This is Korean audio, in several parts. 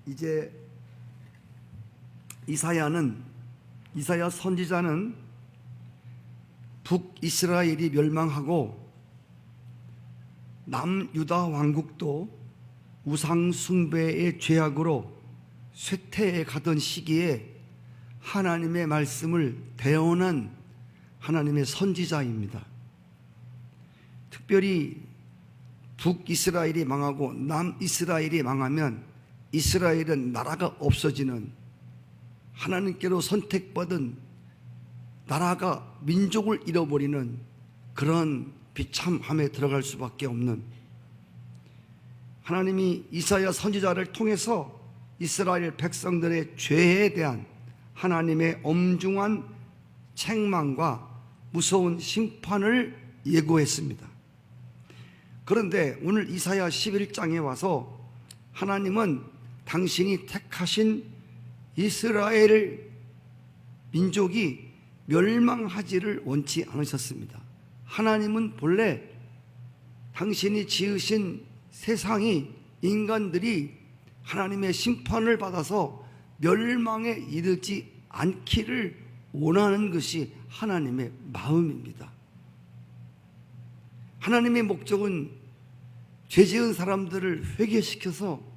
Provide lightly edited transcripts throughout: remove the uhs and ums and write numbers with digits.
이제 이사야 선지자는 북이스라엘이 멸망하고 남유다 왕국도 우상 숭배의 죄악으로 쇠퇴해 가던 시기에 하나님의 말씀을 대언한 하나님의 선지자입니다. 특별히 북이스라엘이 망하고 남이스라엘이 망하면 이스라엘은 나라가 없어지는, 하나님께로 선택받은 나라가 민족을 잃어버리는 그런 비참함에 들어갈 수밖에 없는, 하나님이 이사야 선지자를 통해서 이스라엘 백성들의 죄에 대한 하나님의 엄중한 책망과 무서운 심판을 예고했습니다. 그런데 오늘 이사야 11장에 와서 하나님은 당신이 택하신 이스라엘 민족이 멸망하지를 원치 않으셨습니다. 하나님은 본래 당신이 지으신 세상이, 인간들이 하나님의 심판을 받아서 멸망에 이르지 않기를 원하는 것이 하나님의 마음입니다. 하나님의 목적은 죄지은 사람들을 회개시켜서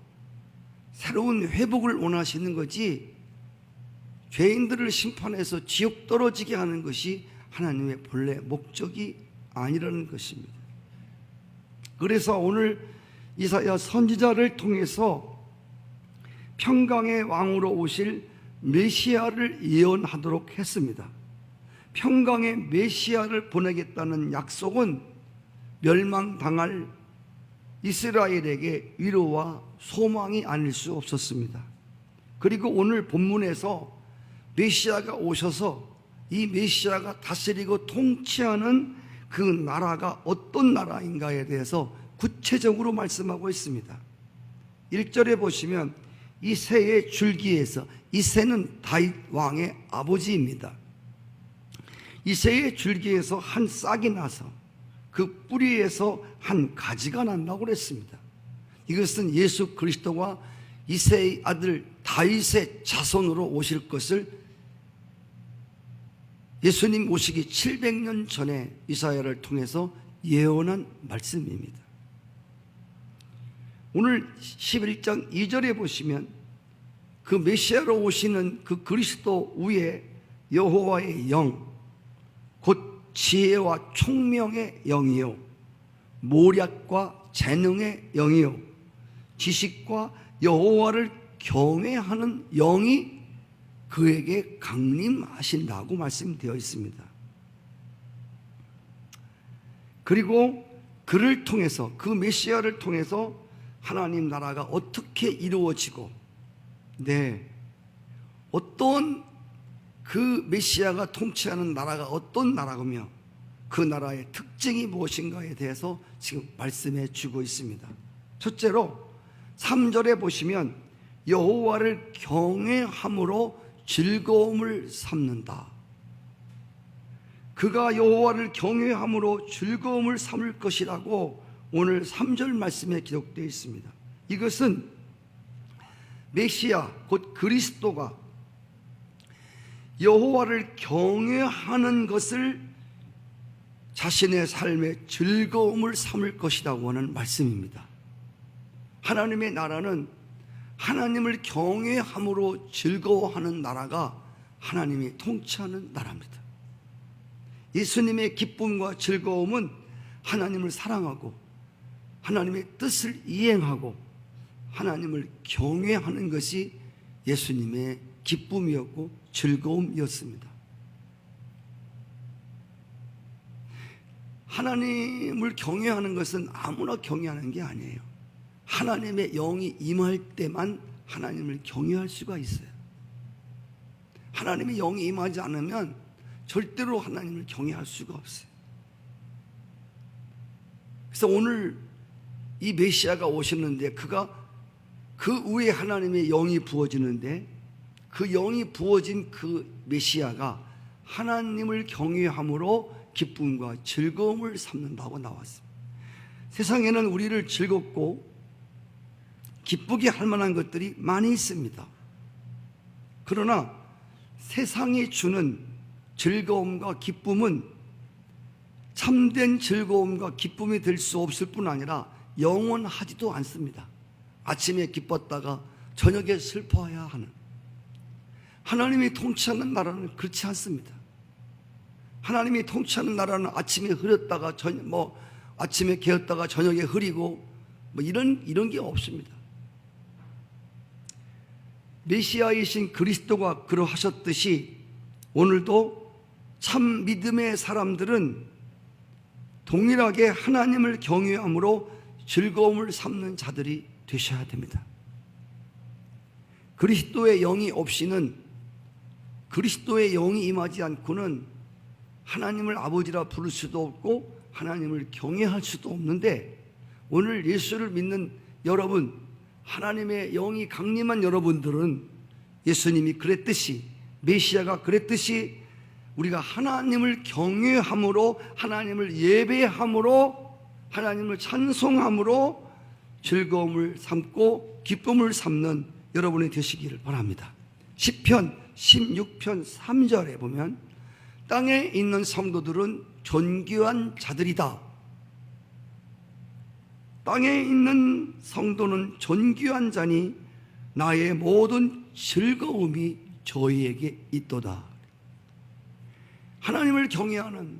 새로운 회복을 원하시는 거지, 죄인들을 심판해서 지옥 떨어지게 하는 것이 하나님의 본래 목적이 아니라는 것입니다. 그래서 오늘 이사야 선지자를 통해서 평강의 왕으로 오실 메시아를 예언하도록 했습니다. 평강의 메시아를 보내겠다는 약속은 멸망당할 이스라엘에게 위로와 소망이 아닐 수 없었습니다. 그리고 오늘 본문에서 메시아가 오셔서 이 메시아가 다스리고 통치하는 그 나라가 어떤 나라인가에 대해서 구체적으로 말씀하고 있습니다. 1절에 보시면 이새의 줄기에서, 이새는 다윗 왕의 아버지입니다. 이새의 줄기에서 한 싹이 나서 그 뿌리에서 한 가지가 난다고 그랬습니다. 이것은 예수 그리스도가 이새의 아들 다윗의 자손으로 오실 것을 예수님 오시기 700년 전에 이사야를 통해서 예언한 말씀입니다. 오늘 11장 2절에 보시면 그 메시아로 오시는 그 그리스도 위에 여호와의 영, 곧 지혜와 총명의 영이요, 모략과 재능의 영이요, 지식과 여호와를 경외하는 영이 그에게 강림하신다고 말씀되어 있습니다. 그리고 그를 통해서, 그 메시아를 통해서 하나님 나라가 어떻게 이루어지고, 어떤 그 메시아가 통치하는 나라가 어떤 나라며 그 나라의 특징이 무엇인가에 대해서 지금 말씀해 주고 있습니다. 첫째로 3절에 보시면 여호와를 경외함으로 즐거움을 삼는다. 그가 여호와를 경외함으로 즐거움을 삼을 것이라고 오늘 3절 말씀에 기록되어 있습니다. 이것은 메시아 곧 그리스도가 여호와를 경외하는 것을 자신의 삶의 즐거움을 삼을 것이라고 하는 말씀입니다. 하나님의 나라는 하나님을 경외함으로 즐거워하는 나라가 하나님이 통치하는 나라입니다. 예수님의 기쁨과 즐거움은 하나님을 사랑하고 하나님의 뜻을 이행하고 하나님을 경외하는 것이 예수님의 기쁨이었고 즐거움이었습니다. 하나님을 경외하는 것은 아무나 경외하는 게 아니에요. 하나님의 영이 임할 때만 하나님을 경외할 수가 있어요. 하나님의 영이 임하지 않으면 절대로 하나님을 경외할 수가 없어요. 그래서 오늘 이 메시아가 오셨는데 그가 그 위에 하나님의 영이 부어지는데 그 영이 부어진 그 메시아가 하나님을 경외함으로 기쁨과 즐거움을 삼는다고 나왔습니다. 세상에는 우리를 즐겁고 기쁘게 할 만한 것들이 많이 있습니다. 그러나 세상이 주는 즐거움과 기쁨은 참된 즐거움과 기쁨이 될 수 없을 뿐 아니라 영원하지도 않습니다. 아침에 기뻤다가 저녁에 슬퍼해야 하는, 하나님이 통치하는 나라는 그렇지 않습니다. 하나님이 통치하는 나라는 아침에 흐렸다가 아침에 개었다가 저녁에 흐리고 이런 게 없습니다. 메시아이신 그리스도가 그러하셨듯이 오늘도 참 믿음의 사람들은 동일하게 하나님을 경외함으로 즐거움을 삼는 자들이 되셔야 됩니다. 그리스도의 영이 없이는, 그리스도의 영이 임하지 않고는 하나님을 아버지라 부를 수도 없고 하나님을 경외할 수도 없는데, 오늘 예수를 믿는 여러분, 하나님의 영이 강림한 여러분들은 예수님이 그랬듯이, 메시아가 그랬듯이 우리가 하나님을 경외함으로, 하나님을 예배함으로, 하나님을 찬송함으로 즐거움을 삼고 기쁨을 삼는 여러분이 되시기를 바랍니다. 시편 16편 3절에 보면 땅에 있는 성도들은 존귀한 자들이다. 땅에 있는 성도는 존귀한 자니 나의 모든 즐거움이 저희에게 있도다. 하나님을 경외하는,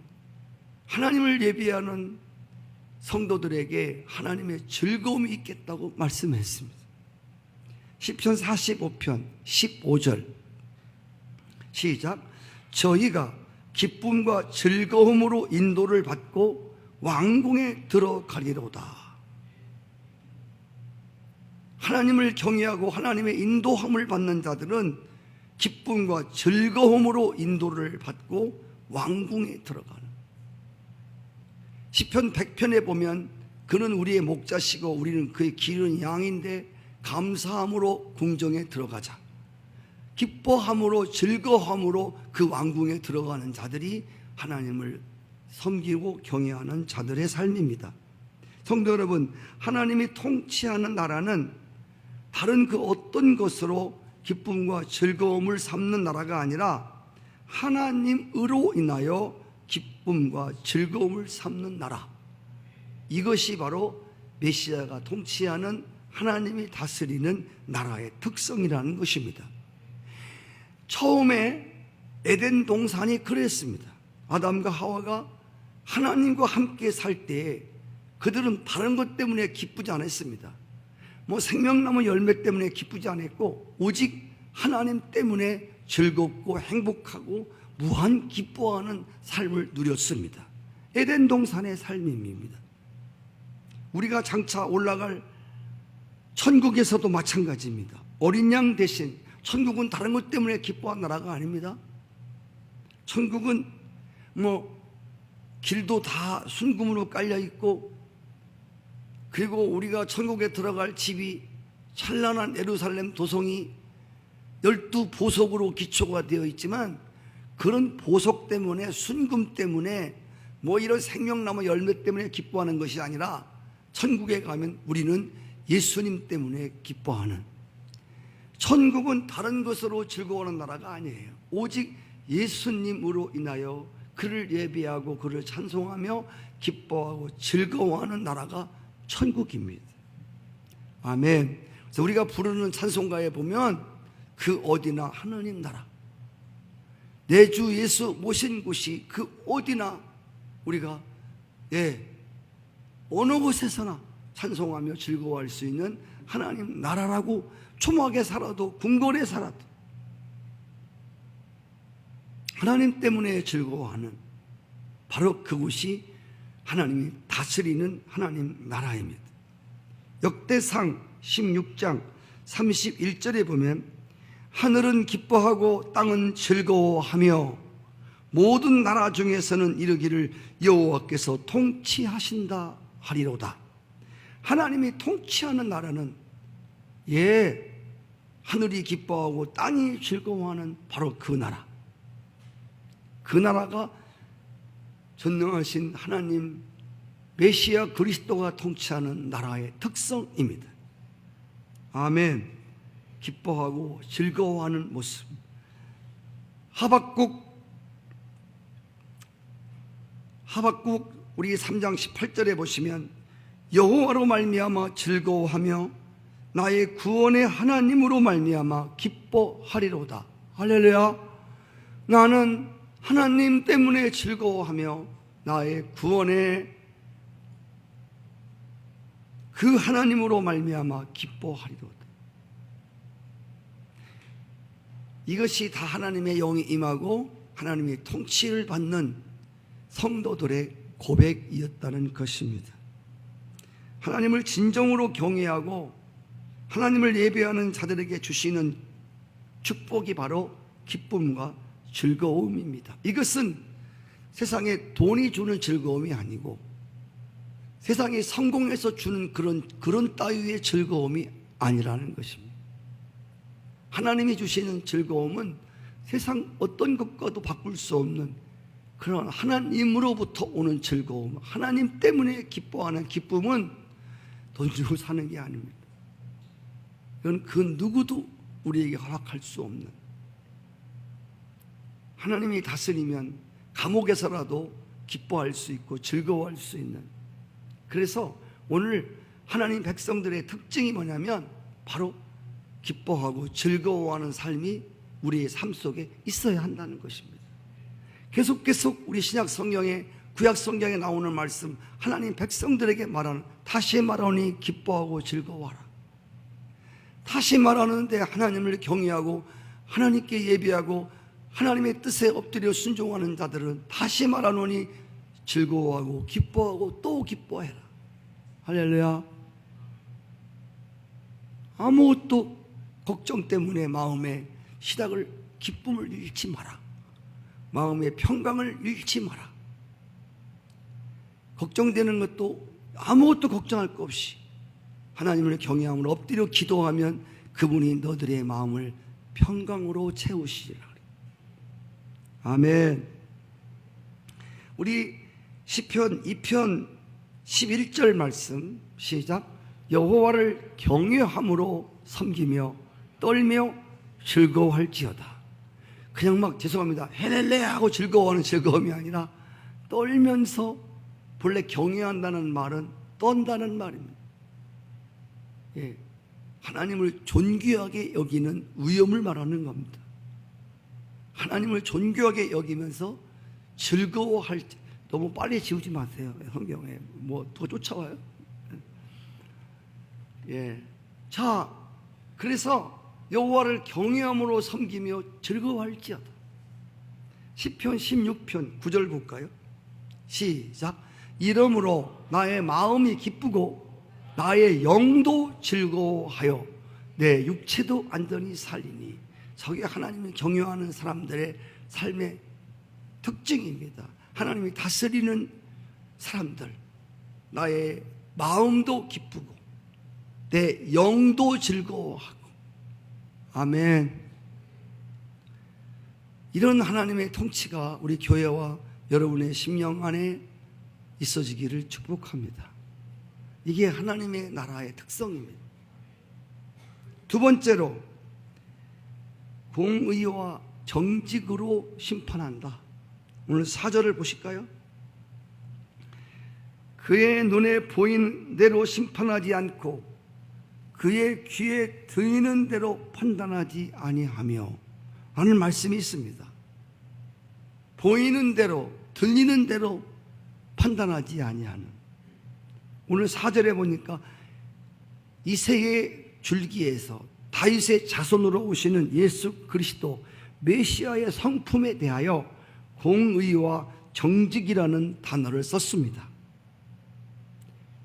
하나님을 예배하는 성도들에게 하나님의 즐거움이 있겠다고 말씀했습니다. 시편 45편 15절 시작. 저희가 기쁨과 즐거움으로 인도를 받고 왕궁에 들어가리로다. 하나님을 경외하고 하나님의 인도함을 받는 자들은 기쁨과 즐거움으로 인도를 받고 왕궁에 들어가는, 시편 100편에 보면 그는 우리의 목자시고 우리는 그의 기른 양인데 감사함으로 궁정에 들어가자. 기뻐함으로 즐거움으로 그 왕궁에 들어가는 자들이 하나님을 섬기고 경외하는 자들의 삶입니다. 성도 여러분, 하나님이 통치하는 나라는 다른 그 어떤 것으로 기쁨과 즐거움을 삼는 나라가 아니라 하나님으로 인하여 기쁨과 즐거움을 삼는 나라, 이것이 바로 메시아가 통치하는, 하나님이 다스리는 나라의 특성이라는 것입니다. 처음에 에덴 동산이 그랬습니다. 아담과 하와가 하나님과 함께 살 때 그들은 다른 것 때문에 기쁘지 않았습니다. 생명나무 열매 때문에 기쁘지 않았고 오직 하나님 때문에 즐겁고 행복하고 무한 기뻐하는 삶을 누렸습니다. 에덴 동산의 삶입니다. 우리가 장차 올라갈 천국에서도 마찬가지입니다. 어린 양 대신, 천국은 다른 것 때문에 기뻐한 나라가 아닙니다. 천국은 길도 다 순금으로 깔려 있고, 그리고 우리가 천국에 들어갈 집이 찬란한 예루살렘 도성이 12보석으로 기초가 되어 있지만, 그런 보석 때문에, 순금 때문에, 이런 생명나무 열매 때문에 기뻐하는 것이 아니라 천국에 가면 우리는 예수님 때문에 기뻐하는, 천국은 다른 것으로 즐거워하는 나라가 아니에요. 오직 예수님으로 인하여 그를 예배하고 그를 찬송하며 기뻐하고 즐거워하는 나라가 천국입니다. 아멘. 그래서 우리가 부르는 찬송가에 보면 그 어디나 하나님 나라, 내 주 예수 모신 곳이 그 어디나 우리가 어느 곳에서나 찬송하며 즐거워할 수 있는 하나님 나라라고, 초막에 살아도 궁궐에 살아도 하나님 때문에 즐거워하는 바로 그곳이 하나님이 다스리는 하나님 나라입니다. 역대상 16장 31절에 보면 하늘은 기뻐하고 땅은 즐거워하며 모든 나라 중에서는 이르기를 여호와께서 통치하신다 하리로다. 하나님이 통치하는 나라는 하늘이 기뻐하고 땅이 즐거워하는 바로 그 나라, 그 나라가 전능하신 하나님 메시아 그리스도가 통치하는 나라의 특성입니다. 아멘. 기뻐하고 즐거워하는 모습. 하박국 우리 3장 18절에 보시면 여호와로 말미암아 즐거워하며 나의 구원의 하나님으로 말미암아 기뻐하리로다. 할렐루야. 나는 하나님 때문에 즐거워하며 나의 구원의 그 하나님으로 말미암아 기뻐하리로다. 이것이 다 하나님의 영이 임하고 하나님의 통치를 받는 성도들의 고백이었다는 것입니다. 하나님을 진정으로 경외하고 하나님을 예배하는 자들에게 주시는 축복이 바로 기쁨과 즐거움입니다. 이것은 세상에 돈이 주는 즐거움이 아니고 세상에 성공해서 주는 그런 따위의 즐거움이 아니라는 것입니다. 하나님이 주시는 즐거움은 세상 어떤 것과도 바꿀 수 없는 그런 하나님으로부터 오는 즐거움, 하나님 때문에 기뻐하는 기쁨은 돈 주고 사는 게 아닙니다. 이건 그 누구도 우리에게 허락할 수 없는, 하나님이 다스리면 감옥에서라도 기뻐할 수 있고 즐거워할 수 있는, 그래서 오늘 하나님 백성들의 특징이 뭐냐면 바로 기뻐하고 즐거워하는 삶이 우리의 삶 속에 있어야 한다는 것입니다. 계속 우리 신약 성경에, 구약 성경에 나오는 말씀, 하나님 백성들에게 말하는, 다시 말하니 기뻐하고 즐거워하라. 다시 말하는데 하나님을 경외하고 하나님께 예배하고 하나님의 뜻에 엎드려 순종하는 자들은 다시 말하노니 즐거워하고 기뻐하고 또 기뻐해라. 할렐루야. 아무것도 걱정 때문에 마음에 시닥을, 기쁨을 잃지 마라. 마음의 평강을 잃지 마라. 걱정되는 것도 아무것도 걱정할 것 없이 하나님을 경외함으로 엎드려 기도하면 그분이 너들의 마음을 평강으로 채우시리라. 아멘. 우리 시편 2편 11절 말씀 시작. 여호와를 경외함으로 섬기며 떨며 즐거워할지어다. 그냥 막 죄송합니다 해낼래 하고 즐거워하는 즐거움이 아니라 떨면서, 본래 경외한다는 말은 떤다는 말입니다. 예, 하나님을 존귀하게 여기는 위엄을 말하는 겁니다. 하나님을 존귀하게 여기면서 즐거워할, 너무 빨리 지우지 마세요. 성경에 뭐 더 쫓아와요. 예, 자, 그래서 여호와를 경외함으로 섬기며 즐거워할지어다. 시편 16편 9절 볼까요? 시작. 이러므로 나의 마음이 기쁘고 나의 영도 즐거워하여 내 육체도 안전히 살리니. 저게 하나님을 경외하는 사람들의 삶의 특징입니다. 하나님이 다스리는 사람들, 나의 마음도 기쁘고 내 영도 즐거워하고. 아멘. 이런 하나님의 통치가 우리 교회와 여러분의 심령 안에 있어지기를 축복합니다. 이게 하나님의 나라의 특성입니다. 두 번째로, 공의와 정직으로 심판한다. 오늘 4절을 보실까요? 그의 눈에 보이는 대로 심판하지 않고 그의 귀에 들리는 대로 판단하지 아니하며 라는 말씀이 있습니다. 보이는 대로, 들리는 대로 판단하지 아니하는. 오늘 4절에 보니까 이새의 줄기에서 다윗의 자손으로 오시는 예수 그리스도 메시아의 성품에 대하여 공의와 정직이라는 단어를 썼습니다.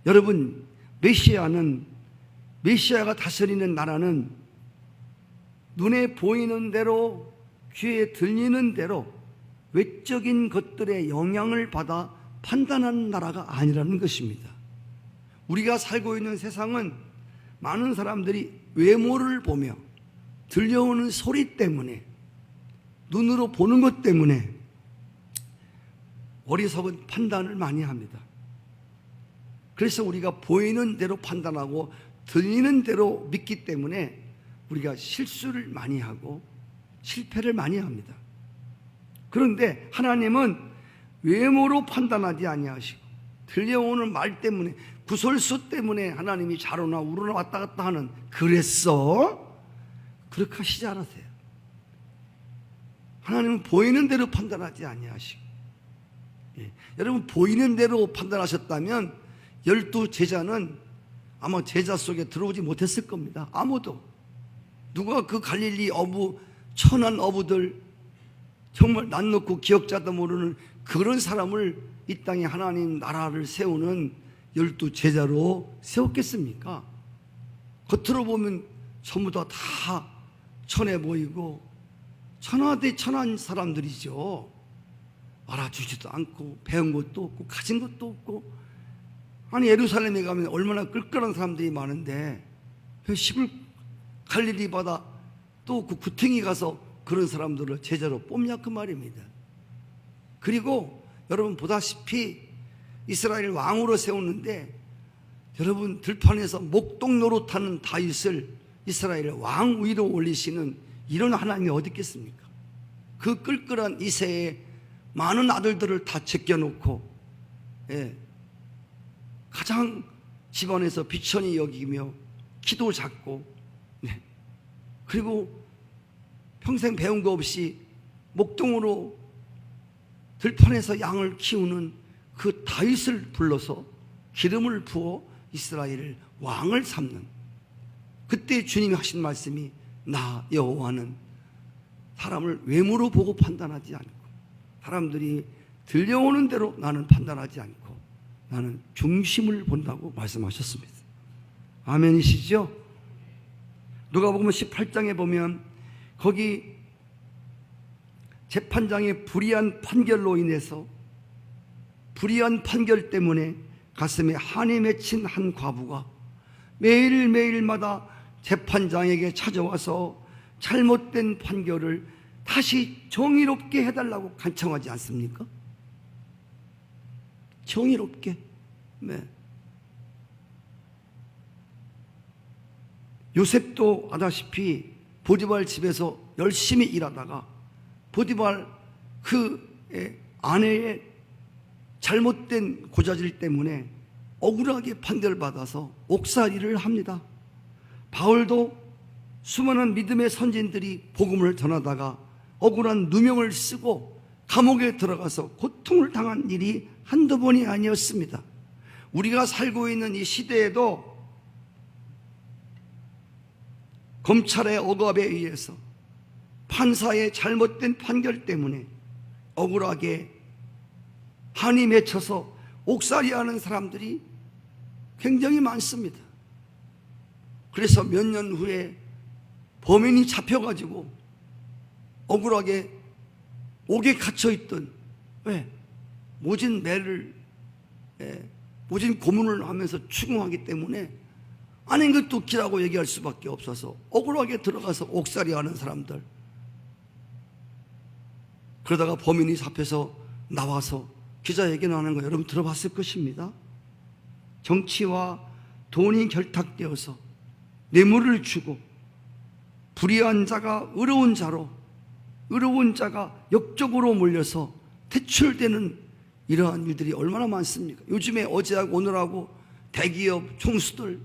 여러분, 메시아가 다스리는 나라는 눈에 보이는 대로, 귀에 들리는 대로 외적인 것들의 영향을 받아 판단하는 나라가 아니라는 것입니다. 우리가 살고 있는 세상은 많은 사람들이 외모를 보며, 들려오는 소리 때문에, 눈으로 보는 것 때문에 어리석은 판단을 많이 합니다. 그래서 우리가 보이는 대로 판단하고 들리는 대로 믿기 때문에 우리가 실수를 많이 하고 실패를 많이 합니다. 그런데 하나님은 외모로 판단하지 아니하시고 들려오는 말 때문에, 구설수 때문에 하나님이 좌로나 우로나 왔다 갔다 하는 그랬어? 그렇게 하시지 않으세요. 하나님은 보이는 대로 판단하지 아니하시고, 여러분 보이는 대로 판단하셨다면 12 제자는 아마 제자 속에 들어오지 못했을 겁니다. 아무도. 누가 그 갈릴리 어부, 천한 어부들, 정말 낯 놓고 기억자도 모르는 그런 사람을 이 땅에 하나님 나라를 세우는 12 제자로 세웠겠습니까? 겉으로 보면 전부 다 천해 보이고 천하대 천한 사람들이죠. 알아주지도 않고 배운 것도 없고 가진 것도 없고. 아니 예루살렘에 가면 얼마나 끌끌한 사람들이 많은데 왜 갈릴리 바다 또 그 구덩이 가서 그런 사람들을 제자로 뽑냐 그 말입니다. 그리고 여러분 보다시피 이스라엘 왕으로 세웠는데, 여러분 들판에서 목동 노릇하는 다윗을 이스라엘 왕 위로 올리시는 이런 하나님이 어디 있겠습니까? 그 끌끌한 이새에 많은 아들들을 다 제껴놓고, 가장 집안에서 비천히 여기며 키도 작고, 그리고 평생 배운 거 없이 목동으로 들판에서 양을 키우는 그 다윗을 불러서 기름을 부어 이스라엘을 왕을 삼는, 그때 주님이 하신 말씀이 나 여호와는 사람을 외모로 보고 판단하지 않고 사람들이 들려오는 대로 나는 판단하지 않고 나는 중심을 본다고 말씀하셨습니다. 아멘이시죠? 누가복음 18장에 보면 거기 재판장의 불의한 판결로 인해서, 불의한 판결 때문에 가슴에 한이 맺힌 한 과부가 매일매일마다 재판장에게 찾아와서 잘못된 판결을 다시 정의롭게 해달라고 간청하지 않습니까? 정의롭게. 요셉도 아다시피 보디발 집에서 열심히 일하다가 보디발 그 아내의 잘못된 고자질 때문에 억울하게 판결받아서 옥살이를 합니다. 바울도 수많은 믿음의 선진들이 복음을 전하다가 억울한 누명을 쓰고 감옥에 들어가서 고통을 당한 일이 한두 번이 아니었습니다. 우리가 살고 있는 이 시대에도 검찰의 억압에 의해서 판사의 잘못된 판결 때문에 억울하게 한이 맺혀서 옥살이하는 사람들이 굉장히 많습니다. 그래서 몇 년 후에 범인이 잡혀가지고 억울하게 옥에 갇혀있던, 모진 매를, 모진 고문을 하면서 추궁하기 때문에 아닌 것도 웃기라고 얘기할 수밖에 없어서 억울하게 들어가서 옥살이하는 사람들, 그러다가 범인이 잡혀서 나와서 기자회견을 하는 거 여러분 들어봤을 것입니다. 정치와 돈이 결탁되어서 뇌물을 주고 불의한 자가 의로운 자로, 의로운 자가 역적으로 몰려서 퇴출되는 이러한 일들이 얼마나 많습니까? 요즘에 어제하고 오늘하고 대기업 총수들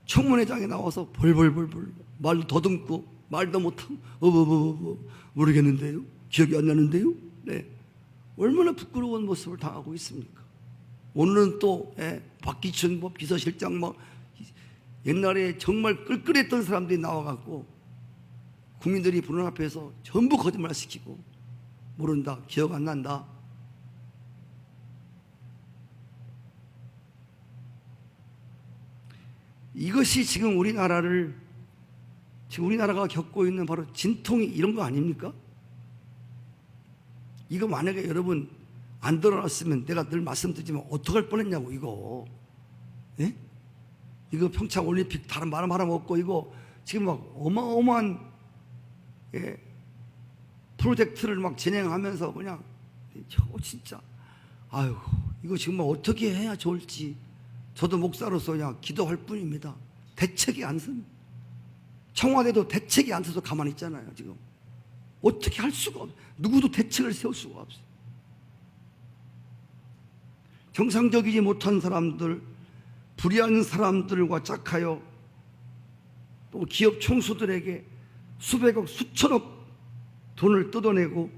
청문회장에 나와서 벌벌벌벌 말도 더듬고 말도 못하고 모르겠는데요, 기억이 안 나는데요. 얼마나 부끄러운 모습을 당하고 있습니까? 오늘은 또 박기춘 비서실장 옛날에 정말 끌끌했던 사람들이 나와갖고 국민들이 보는 앞에서 전부 거짓말 시키고 모른다, 기억 안 난다. 이것이 지금 우리나라가 겪고 있는 바로 진통이 이런 거 아닙니까? 이거 만약에 여러분 안 드러났으면 내가 늘 말씀드리지만 어떡할 뻔했냐고. 이거 이거 평창 올림픽 다른 말 하나 없고 이거 지금 막 어마어마한 프로젝트를 막 진행하면서 그냥 진짜 아유, 이거 지금 어떻게 해야 좋을지 저도 목사로서 그냥 기도할 뿐입니다. 대책이 안 섭니다. 청와대도 대책이 안 서서 가만히 있잖아요. 지금 어떻게 할 수가 없어요. 누구도 대책을 세울 수가 없어요. 정상적이지 못한 사람들, 불의한 사람들과 짝하여 또 기업 총수들에게 수백억, 수천억 돈을 뜯어내고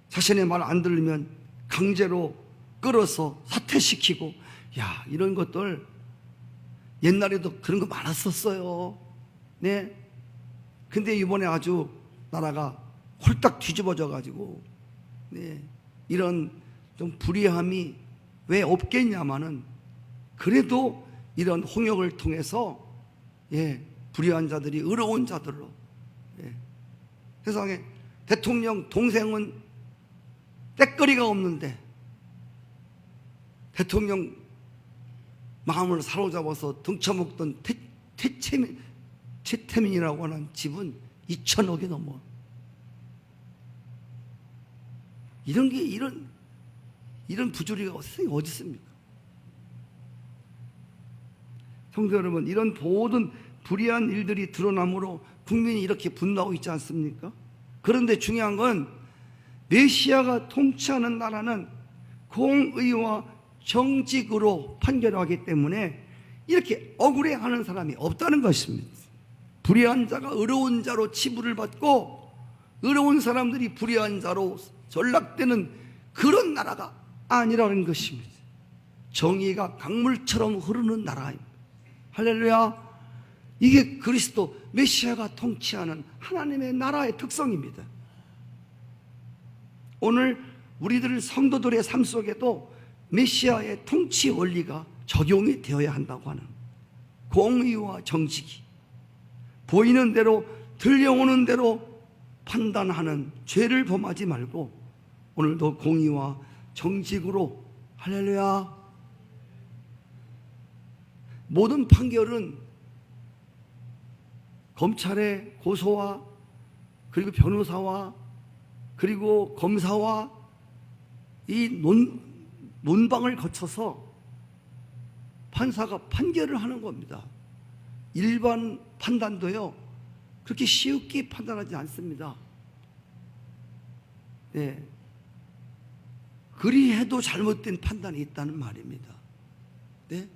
자신의 말 안 들으면 강제로 끌어서 사퇴시키고, 야, 이런 것들 옛날에도 그런 거 많았었어요. 네. 근데 이번에 아주 나라가 홀딱 뒤집어져 가지고, 네, 이런 좀 불의함이 왜 없겠냐마는, 그래도 이런 홍역을 통해서, 예, 불의한 자들이 의로운 자들로, 예, 세상에 대통령 동생은 때거리가 없는데 대통령 마음을 사로잡아서 등쳐먹던 최태민이라고 하는 집은 2천억이 넘어. 이런 부조리가 어디 있습니까? 성도 여러분, 이런 모든 불의한 일들이 드러나므로 국민이 이렇게 분노하고 있지 않습니까? 그런데 중요한 건 메시아가 통치하는 나라는 공의와 정직으로 판결하기 때문에 이렇게 억울해하는 사람이 없다는 것입니다. 불의한 자가 의로운 자로 치부를 받고 의로운 사람들이 불의한 자로 전락되는 그런 나라가 아니라는 것입니다. 정의가 강물처럼 흐르는 나라입니다. 할렐루야. 이게 그리스도 메시아가 통치하는 하나님의 나라의 특성입니다. 오늘 우리들 성도들의 삶 속에도 메시아의 통치 원리가 적용이 되어야 한다고 하는, 공의와 정직이 보이는 대로 들려오는 대로 판단하는 죄를 범하지 말고 오늘도 공의와 정직으로, 할렐루야, 모든 판결은 검찰의 고소와 그리고 변호사와 그리고 검사와 이 논방을 거쳐서 판사가 판결을 하는 겁니다. 일반 판단도요, 그렇게 쉽게 판단하지 않습니다. 네. 그리해도 잘못된 판단이 있다는 말입니다. 네?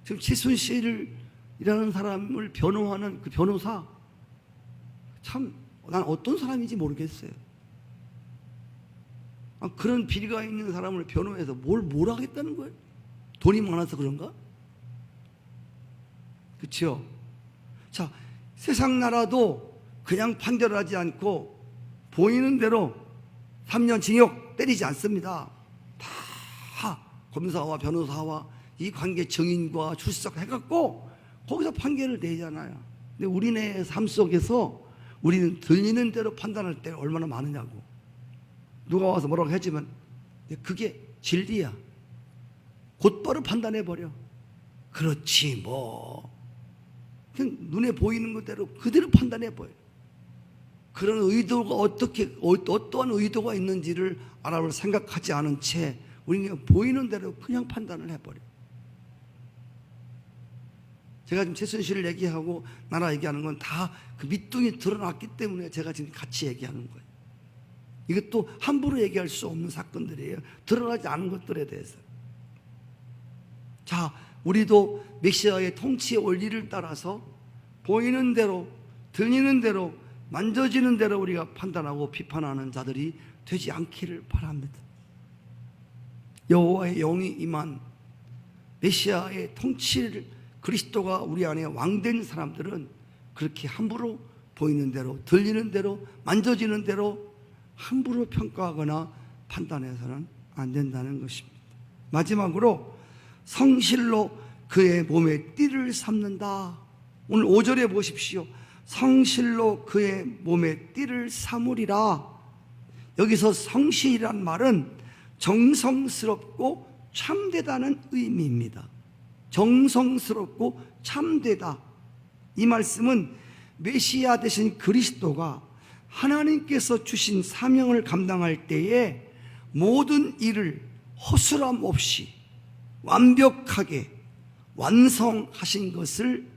지금 최순실이라는 사람을 변호하는 그 변호사, 참 난 어떤 사람인지 모르겠어요. 그런 비리가 있는 사람을 변호해서 뭘 하겠다는 거예요? 돈이 많아서 그런가? 그렇죠? 자, 세상 나라도 그냥 판결하지 않고 보이는 대로 3년 징역 때리지 않습니다. 다 검사와 변호사와 이 관계 증인과 출석해갖고 거기서 판결을 내잖아요. 근데 우리네 삶 속에서 우리는 들리는 대로 판단할 때가 얼마나 많으냐고. 누가 와서 뭐라고 해주면 그게 진리야. 곧바로 판단해버려. 그렇지 뭐. 그냥 눈에 보이는 것대로 그대로 판단해버려. 그런 의도가 어떠한 의도가 있는지를 알아볼 생각하지 않은 채 우리는 그냥 보이는 대로 그냥 판단을 해버려. 제가 지금 최순실을 얘기하고 나라 얘기하는 건 다 그 밑둥이 드러났기 때문에 제가 지금 같이 얘기하는 거예요. 이것도 함부로 얘기할 수 없는 사건들이에요. 드러나지 않은 것들에 대해서. 자, 우리도 메시아의 통치의 원리를 따라서 보이는 대로, 들리는 대로, 만져지는 대로 우리가 판단하고 비판하는 자들이 되지 않기를 바랍니다. 여호와의 영이 임한 메시아의 통치를, 그리스도가 우리 안에 왕된 사람들은 그렇게 함부로 보이는 대로, 들리는 대로, 만져지는 대로 함부로 평가하거나 판단해서는 안 된다는 것입니다. 마지막으로 성실로 그의 몸에 띠를 삼는다. 오늘 5절에 보십시오. 성실로 그의 몸에 띠를 삼으리라. 여기서 성실이란 말은 정성스럽고 참되다는 의미입니다. 정성스럽고 참되다. 이 말씀은 메시아 되신 그리스도가 하나님께서 주신 사명을 감당할 때에 모든 일을 허술함 없이 완벽하게 완성하신 것을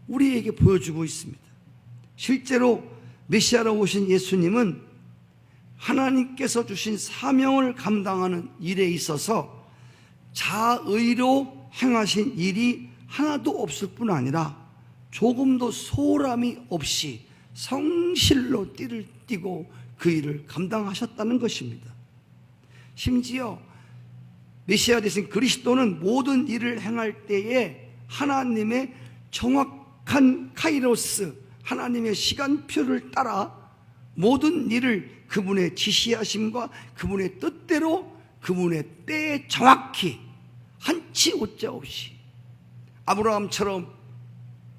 우리에게 보여주고 있습니다. 실제로 메시아로 오신 예수님은 하나님께서 주신 사명을 감당하는 일에 있어서 자의로 행하신 일이 하나도 없을 뿐 아니라 조금도 소홀함이 없이 성실로 띠를 띠고 그 일을 감당하셨다는 것입니다. 심지어 메시아 되신 그리스도는 모든 일을 행할 때에 하나님의 정확한 카이로스, 하나님의 시간표를 따라 모든 일을 그분의 지시하심과 그분의 뜻대로 그분의 때에 정확히 한치 오차 없이, 아브라함처럼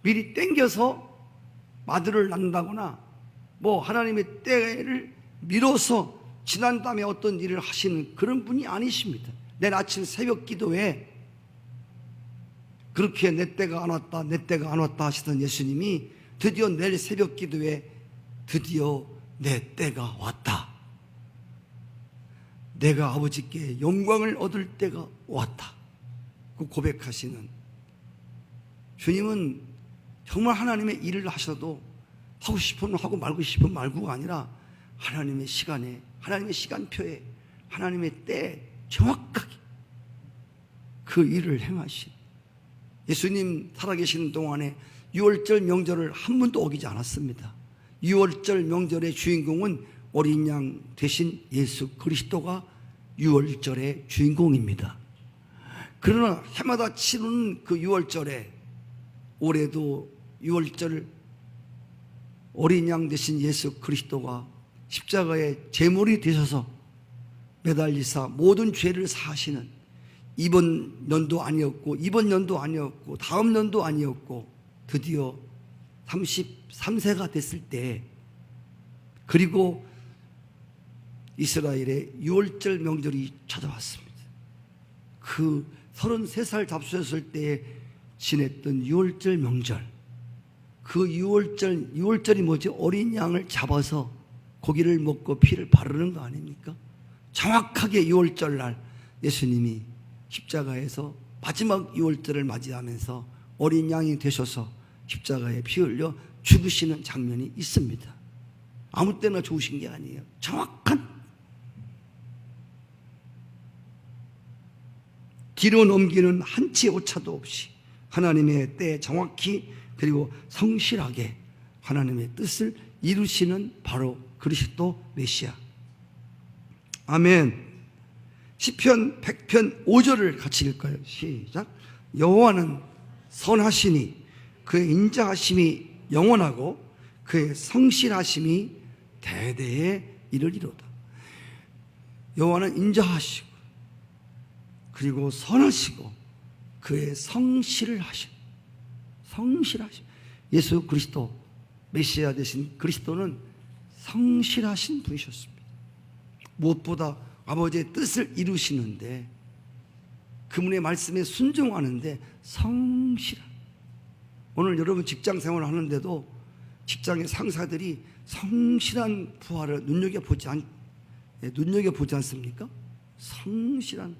미리 땡겨서 아들을 낳는다거나 하나님의 때를 미뤄서 지난 다음에 어떤 일을 하시는 그런 분이 아니십니다. 내일 아침 새벽 기도에 그렇게 내 때가 안 왔다, 내 때가 안 왔다 하시던 예수님이 드디어 내일 새벽 기도에 드디어 내 때가 왔다, 내가 아버지께 영광을 얻을 때가 왔다, 그 고백하시는 주님은 정말 하나님의 일을 하셔도 하고 싶으면 하고 말고 싶으면 말고가 아니라 하나님의 시간에, 하나님의 시간표에, 하나님의 때에 정확하게 그 일을 행하신 예수님 살아계시는 동안에 유월절 명절을 한 번도 어기지 않았습니다. 유월절 명절의 주인공은 어린 양 되신 예수 그리스도가 유월절의 주인공입니다. 그러나 해마다 치르는 그 유월절에 올해도 유월절 어린 양 되신 예수 그리스도가 십자가의 제물이 되셔서 매달리사 모든 죄를 사하시는, 이번 년도 아니었고 이번 년도 아니었고 다음 년도 아니었고 드디어 33세가 됐을 때, 그리고 이스라엘의 유월절 명절이 찾아왔습니다. 그 33살 잡수셨을 때에 지냈던 유월절 명절, 그 유월절이 뭐지? 어린 양을 잡아서 고기를 먹고 피를 바르는 거 아닙니까? 정확하게 유월절 날 예수님이 십자가에서 마지막 유월절을 맞이하면서 어린 양이 되셔서 십자가에 피 흘려 죽으시는 장면이 있습니다. 아무 때나 죽으신 게 아니에요. 정확한, 뒤로 넘기는 한치 오차도 없이 하나님의 때에 정확히 그리고 성실하게 하나님의 뜻을 이루시는 바로 그리스도 메시아. 아멘. 시편 100편 5절을 같이 읽을까요? 시작. 여호와는 선하시니 그의 인자하심이 영원하고 그의 성실하심이 대대에 이르리로다. 여호와는 인자하시고 그리고 선하시고 그의 성실을 하신, 성실하신 예수 그리스도 메시아 되신 그리스도는 성실하신 분이셨습니다. 무엇보다 아버지의 뜻을 이루시는데, 그분의 말씀에 순종하는데 성실한, 오늘 여러분 직장 생활을 하는데도 직장의 상사들이 성실한 부하를 눈여겨보지 않습니까? 성실한,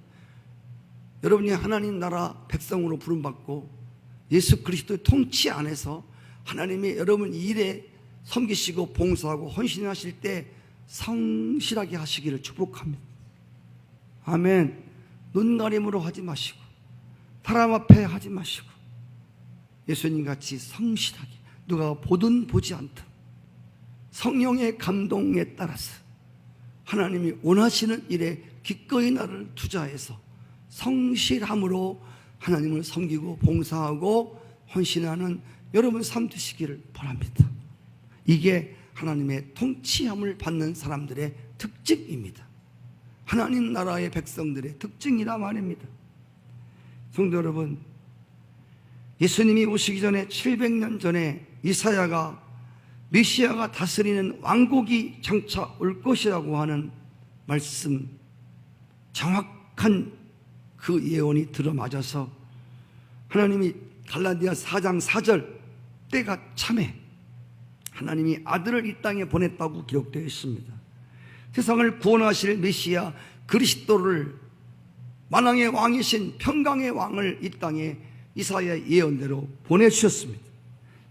여러분이 하나님 나라 백성으로 부름받고 예수 그리스도의 통치 안에서 하나님이 여러분 일에 섬기시고 봉사하고 헌신하실 때 성실하게 하시기를 축복합니다. 아멘. 눈가림으로 하지 마시고 사람 앞에 하지 마시고 예수님같이 성실하게, 누가 보든 보지 않든 성령의 감동에 따라서 하나님이 원하시는 일에 기꺼이 나를 투자해서 성실함으로 하나님을 섬기고 봉사하고 헌신하는 여러분 삶 되시기를 바랍니다. 이게 하나님의 통치함을 받는 사람들의 특징입니다. 하나님 나라의 백성들의 특징이라 말입니다. 성도 여러분, 예수님이 오시기 전에 700년 전에 이사야가 메시아가 다스리는 왕국이 장차 올 것이라고 하는 말씀, 정확한 그 예언이 들어맞아서 하나님이 갈라디아 4장 4절, 때가 참에 하나님이 아들을 이 땅에 보냈다고 기록되어 있습니다. 세상을 구원하실 메시아 그리스도를, 만왕의 왕이신 평강의 왕을 이 땅에 이사야의 예언대로 보내주셨습니다.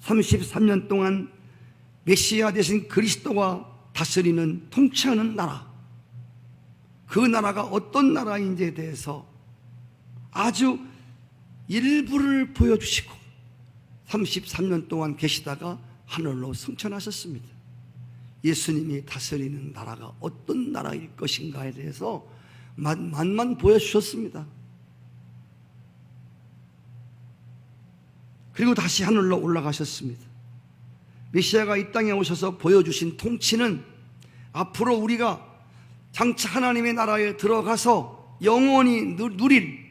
33년 동안 메시아 되신 그리스도가 다스리는 통치하는 나라, 그 나라가 어떤 나라인지에 대해서 아주 일부를 보여주시고 33년 동안 계시다가 하늘로 승천하셨습니다. 예수님이 다스리는 나라가 어떤 나라일 것인가에 대해서 맛만 보여주셨습니다. 그리고 다시 하늘로 올라가셨습니다. 메시아가 이 땅에 오셔서 보여주신 통치는 앞으로 우리가 장차 하나님의 나라에 들어가서 영원히 누릴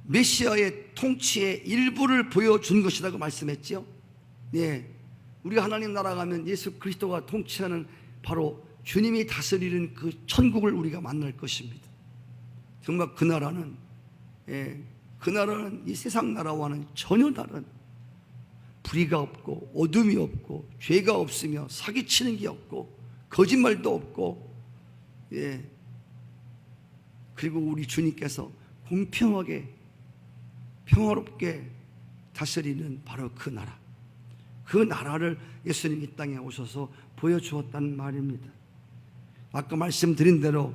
메시아의 통치의 일부를 보여준 것이라고 말씀했지요. 네, 우리가 하나님 나라 가면 예수 그리스도가 통치하는 바로 주님이 다스리는 그 천국을 우리가 만날 것입니다. 정말 그 나라는 이 세상 나라와는 전혀 다른, 불의가 없고 어둠이 없고 죄가 없으며 사기치는 게 없고 거짓말도 없고, 그리고 우리 주님께서 공평하게 평화롭게 다스리는 바로 그 나라, 그 나라를 예수님이 이 땅에 오셔서 보여주었다는 말입니다. 아까 말씀드린 대로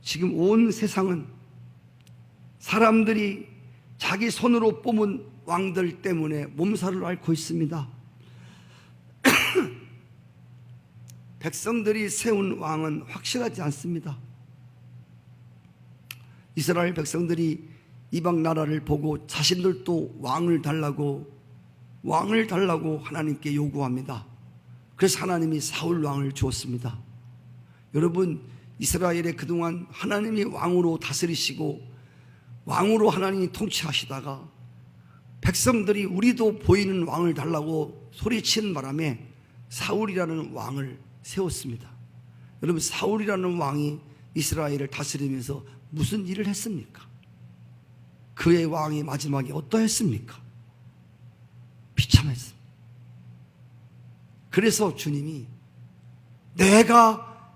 지금 온 세상은 사람들이 자기 손으로 뽑은 왕들 때문에 몸살을 앓고 있습니다. 백성들이 세운 왕은 확실하지 않습니다. 이스라엘 백성들이 이방 나라를 보고 자신들도 왕을 달라고 하나님께 요구합니다. 그래서 하나님이 사울 왕을 주었습니다. 여러분, 이스라엘에 그동안 하나님이 왕으로 다스리시고 왕으로 하나님이 통치하시다가 백성들이 우리도 보이는 왕을 달라고 소리치는 바람에 사울이라는 왕을 세웠습니다. 여러분, 사울이라는 왕이 이스라엘을 다스리면서 무슨 일을 했습니까? 그의 왕이 마지막에 어떠했습니까? 비참했습니다. 그래서 주님이 내가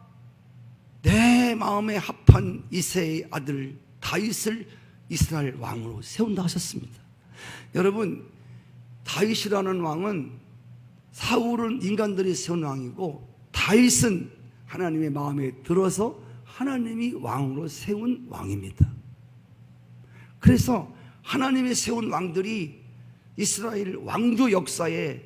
내 마음에 합한 이새의 아들 다윗을 이스라엘 왕으로 세운다 하셨습니다. 여러분, 다윗이라는 왕은, 사울은 인간들이 세운 왕이고 다윗은 하나님의 마음에 들어서 하나님이 왕으로 세운 왕입니다. 그래서 하나님이 세운 왕들이 이스라엘 왕조 역사에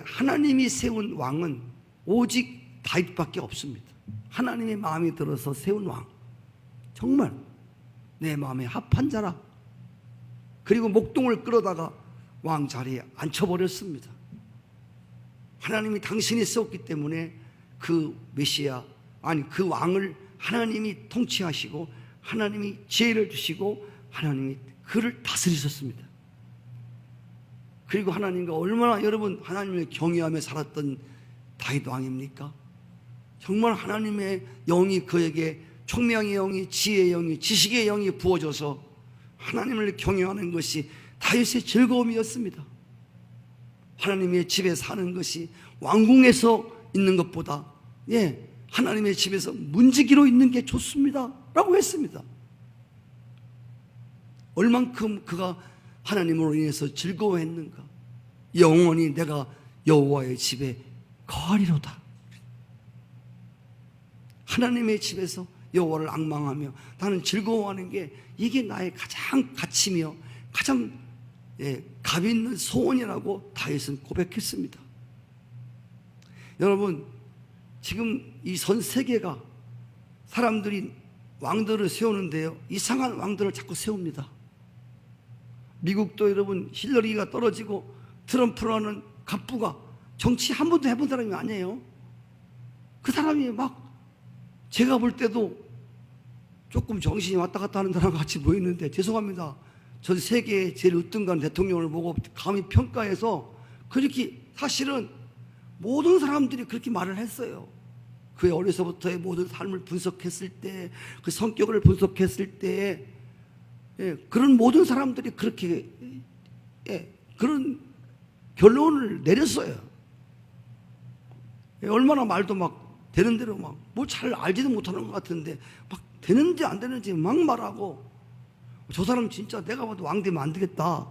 하나님이 세운 왕은 오직 다윗밖에 없습니다. 하나님의 마음에 들어서 세운 왕, 정말 내 마음에 합한 자라. 그리고 목동을 끌어다가 왕 자리에 앉혀버렸습니다. 하나님이 당신이 세웠기 때문에 그 메시아, 그 왕을 하나님이 통치하시고 하나님이 지혜를 주시고 하나님이 그를 다스리셨습니다. 그리고 하나님과 얼마나 여러분 하나님을 경외하며 살았던 다윗 왕입니까? 정말 하나님의 영이 그에게, 총명의 영이, 지혜의 영이, 지식의 영이 부어져서 하나님을 경외하는 것이 다윗의 즐거움이었습니다. 하나님의 집에 사는 것이 왕궁에서 있는 것보다 하나님의 집에서 문지기로 있는 게 좋습니다 라고 했습니다. 얼만큼 그가 하나님으로 인해서 즐거워했는가. 영원히 내가 여호와의 집에 거하리로다. 하나님의 집에서 여호와를 앙망하며 나는 즐거워하는 게 이게 나의 가장 가치며 가장 값 있는 소원이라고 다윗은 고백했습니다. 여러분, 지금 이 전 세계가 사람들이 왕들을 세우는데요, 이상한 왕들을 자꾸 세웁니다. 미국도 여러분 힐러리가 떨어지고 트럼프라는 갑부가 정치 한 번도 해본 사람이 아니에요. 그 사람이 막 제가 볼 때도 조금 정신이 왔다 갔다 하는 사람 같이 보이는데, 죄송합니다. 전 세계의 제일 으뜸간 대통령을 보고 감히 평가해서 그렇게, 사실은 모든 사람들이 그렇게 말을 했어요. 그의 어려서부터의 모든 삶을 분석했을 때, 그 성격을 분석했을 때, 그런 모든 사람들이 그렇게 그런 결론을 내렸어요. 얼마나 말도 막 되는 대로 막 뭐 잘 알지도 못하는 것 같은데 막 되는지 안 되는지 막 말하고, 저 사람 진짜 내가 봐도 왕 되면 안 되겠다.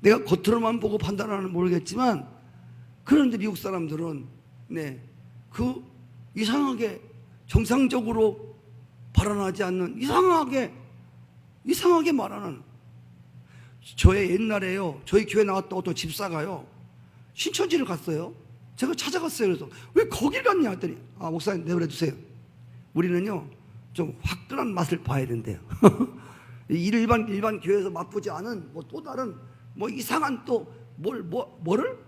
내가 겉으로만 보고 판단하는 모르겠지만, 그런데 미국 사람들은 그 이상하게 정상적으로 발언하지 않는 이상하게 말하는, 저의 옛날에요, 저희 교회 나왔던 어떤 집사가요, 신천지를 갔어요. 제가 찾아갔어요. 그래서 왜 거길 갔냐 했더니, 목사님 내버려 두세요. 우리는요 좀 화끈한 맛을 봐야 된대요. 일반 교회에서 맛보지 않은 또 다른 이상한 또 뭐를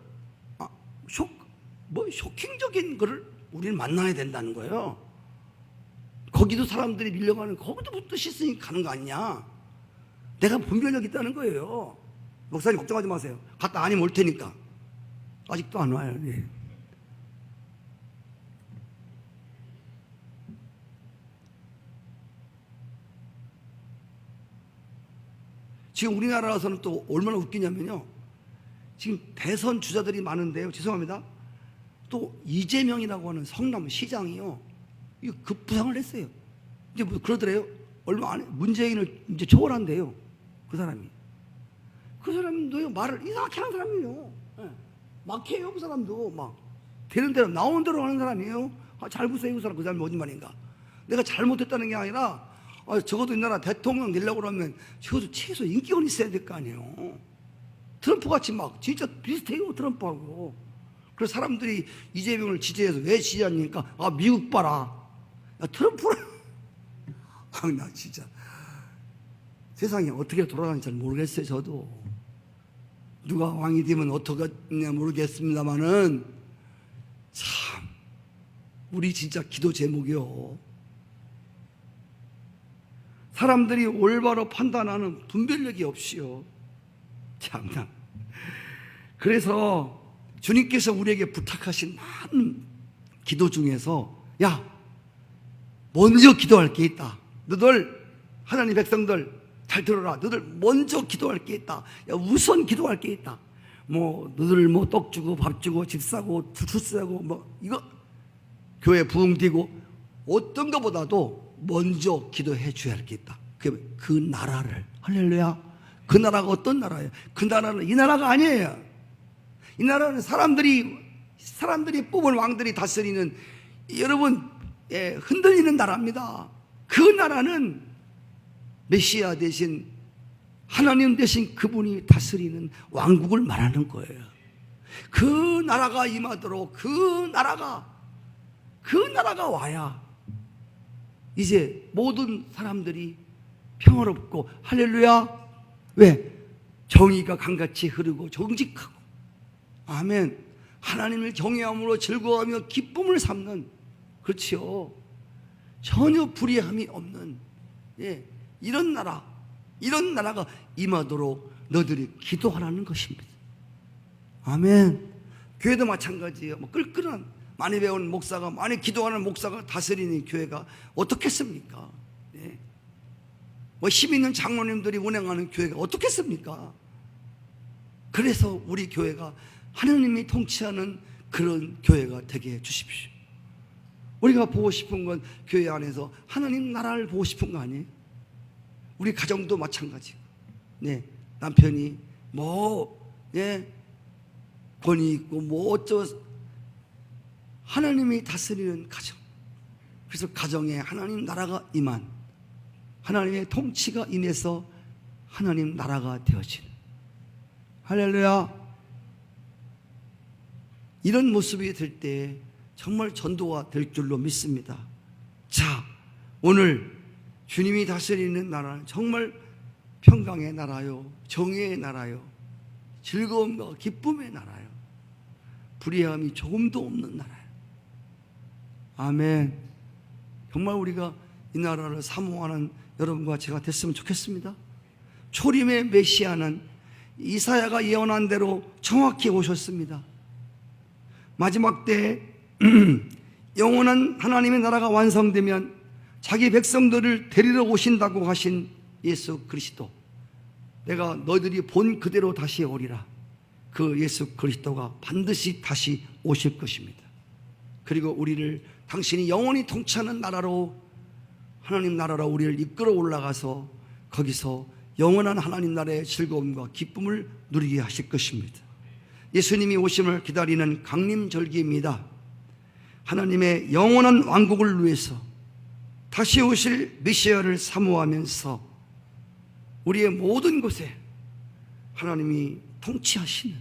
쇼킹적인 거를 우리는 만나야 된다는 거예요. 거기도 사람들이 밀려가는, 거기도 뭐 뜻이 있으니 가는 거 아니냐. 내가 분별력 있다는 거예요. 목사님 걱정하지 마세요. 갔다 아니면 올 테니까. 아직도 안 와요. 네. 지금 우리나라에서는 또 얼마나 웃기냐면요, 지금 대선 주자들이 많은데요, 죄송합니다, 또 이재명이라고 하는 성남 시장이요, 이거 급부상을 했어요. 이제 뭐 그러더래요. 얼마 안에 문재인을 이제 초월한대요. 그 사람도요 말을 이상하게 하는 사람이에요. 막 해요. 그 사람도 막 되는 대로 나오는 대로 하는 사람이에요. 잘 보세요. 그 사람이 어디 말인가. 내가 잘못했다는 게 아니라, 적어도 이 나라 대통령 되려고 그러면 적어도 최소 인기가 있어야 될 거 아니에요. 트럼프 같이 막 진짜 비슷해요, 트럼프하고. 그래서 사람들이 이재명을 지지해서 왜 지지하니까, 미국 봐라. 트럼프를 나 진짜 세상이 어떻게 돌아가는지 잘 모르겠어요. 저도 누가 왕이 되면 어떡하냐 모르겠습니다만은, 참 우리 진짜 기도 제목이요, 사람들이 올바로 판단하는 분별력이 없이요, 참나. 그래서 주님께서 우리에게 부탁하신 많은 기도 중에서, 야, 먼저 기도할 게 있다. 너들 하나님 백성들 잘 들어라. 너들 먼저 기도할 게 있다. 야, 우선 기도할 게 있다. 너들 떡 주고 밥 주고 집 사고 주스 사고 이거 교회 부흥되고 어떤 것보다도 먼저 기도해 줘야 할 게 있다. 그 나라를, 할렐루야. 그 나라가 어떤 나라예요? 그 나라는 이 나라가 아니에요. 이 나라는 사람들이 뽑은 왕들이 다스리는, 여러분, 흔들리는 나라입니다. 그 나라는 메시아 대신, 하나님 대신 그분이 다스리는 왕국을 말하는 거예요. 그 나라가 임하도록, 그 나라가 와야 이제 모든 사람들이 평화롭고, 할렐루야. 왜? 정의가 강같이 흐르고 정직하고, 아멘, 하나님을 경외함으로 즐거워하며 기쁨을 삼는, 그렇지요, 전혀 불의함이 없는 이런 나라가 임하도록 너희들이 기도하라는 것입니다. 아멘. 교회도 마찬가지예요. 끌끌한 많이 배운 목사가, 많이 기도하는 목사가 다스리는 교회가 어떻겠습니까? 힘 있는 장로님들이 운행하는 교회가 어떻겠습니까? 그래서 우리 교회가 하나님이 통치하는 그런 교회가 되게 해 주십시오. 우리가 보고 싶은 건 교회 안에서 하나님 나라를 보고 싶은 거 아니에요? 우리 가정도 마찬가지고, 남편이 권위 있고 하나님이 다스리는 가정. 그래서 가정에 하나님 나라가 임한, 하나님의 통치가 임해서 하나님 나라가 되어지는, 할렐루야. 이런 모습이 될 때 정말 전도가 될 줄로 믿습니다. 자, 오늘 주님이 다스리는 나라는 정말 평강의 나라요, 정의의 나라요, 즐거움과 기쁨의 나라요, 불의함이 조금도 없는 나라요. 아멘. 정말 우리가 이 나라를 사모하는 여러분과 제가 됐으면 좋겠습니다. 초림의 메시아는 이사야가 예언한 대로 정확히 오셨습니다. 마지막 때 영원한 하나님의 나라가 완성되면 자기 백성들을 데리러 오신다고 하신 예수 그리스도, 내가 너희들이 본 그대로 다시 오리라. 그 예수 그리스도가 반드시 다시 오실 것입니다. 그리고 우리를 당신이 영원히 통치하는 나라로, 하나님 나라로 우리를 이끌어 올라가서 거기서 영원한 하나님 나라의 즐거움과 기쁨을 누리게 하실 것입니다. 예수님이 오심을 기다리는 강림절기입니다. 하나님의 영원한 왕국을 위해서 다시 오실 메시아를 사모하면서 우리의 모든 곳에 하나님이 통치하시는,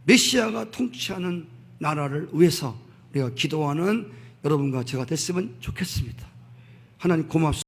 메시아가 통치하는 나라를 위해서 우리가 기도하는 여러분과 제가 됐으면 좋겠습니다. 하나님 고맙습니다.